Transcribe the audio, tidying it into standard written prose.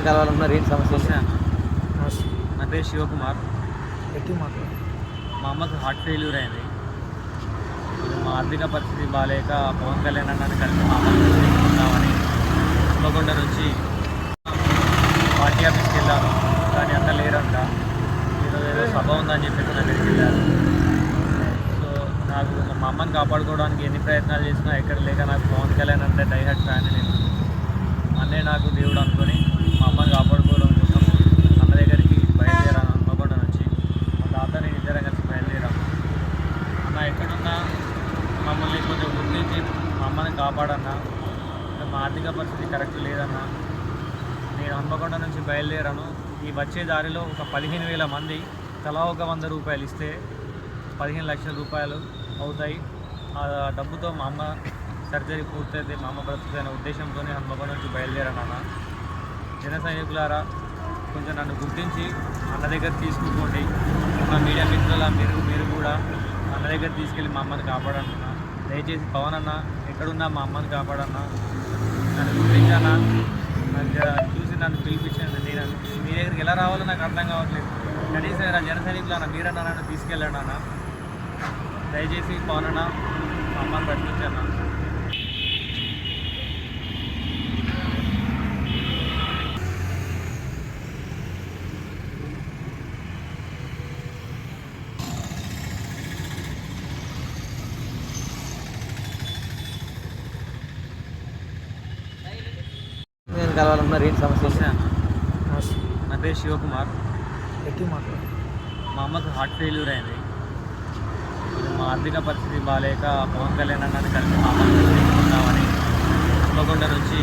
కలవాలన్నారు ఏంటి సమస్య? నమస్తే అన్న, నమస్తే. నా పేరు శివకుమార్. గట్టిగా మాట్లాడు. మా అమ్మకు హార్ట్ ఫెయిల్యూర్ అయింది. మా ఆర్థిక పరిస్థితి బాగాలేక పవన్ కళ్యాణ్ అన్నని కలిసి మా అమ్మని తీసుకుందామని హన్మకొండ నుంచి పార్టీ ఆఫీస్కి వెళ్ళాను. కానీ అన్న లేరంట. ఈరోజు ఏదో సభ ఉందని చెప్పేసి నా దగ్గరికి వెళ్ళారు. సో నాకు మా అమ్మని కాపాడుకోవడానికి ఎన్ని ప్రయత్నాలు చేసినా ఎక్కడ లేక నాకు పవన్ కళ్యాణ్ అంటే డైహార్ట్ ఫ్యాన్. నేను అన్నే నాకు దేవుడు అనుకొని మా అమ్మని కాపాడుకోవడం కోసం అన్న దగ్గరికి బయలుదేరాను. హన్మకొండ నుంచి మా తాత నేను ఇద్దరం కలిసి బయలుదేరాము. అన్న ఎక్కడున్నా మమ్మల్ని కొంచెం గుర్తించి మా అమ్మని కాపాడన్నా. మా ఆర్థిక పరిస్థితి కరెక్ట్ లేదన్నా. నేను హన్మకొండ నుంచి బయలుదేరాను. ఈ వచ్చే దారిలో ఒక 15,000 మంది తలా ఒక 100 రూపాయలు ఇస్తే 15 లక్షల రూపాయలు అవుతాయి. ఆ డబ్బుతో మా అమ్మ సర్జరీ పూర్తయితే మా అమ్మ బ్రతుకుతున్న ఉద్దేశంతోనే హన్మకొండ నుంచి బయలుదేరాను. అన్న జన సైనికులారా, కొంచెం నన్ను గుర్తించి అన్న దగ్గర తీసుకుపోండి. మా మీడియా మిత్రుల మీరు కూడా అన్న దగ్గర తీసుకెళ్ళి మా అమ్మని కాపాడన్నా. దయచేసి పవన్ అన్న ఎక్కడున్నా మా అమ్మని కాపాడన్నా. నన్ను గుర్తించానా, చూసి నన్ను పిలిపించండి. నేను మీ దగ్గరికి ఎలా రావాలో నాకు అర్థం కావట్లేదు. కనీసం ఇలా జన సైనికులు మీరన్నా నన్ను తీసుకెళ్ళండి అన్న. దయచేసి పవన్ అన్న మా అమ్మని రక్షించన్నా. నేను కలవాలన్నారు ఏంటి సమస్య? నమస్తే అన్న, నమస్తే. నా పేరు శివకుమార్. గట్టిగా మాట్లాడు. మా అమ్మకు హార్ట్ ఫెయిల్యూర్ అయింది. మా ఆర్థిక పరిస్థితి బాగాలేక పవన్ కళ్యాణ్ అన్నని కలిసి మా అమ్మని తీసుకుందామని హన్మకొండ నుంచి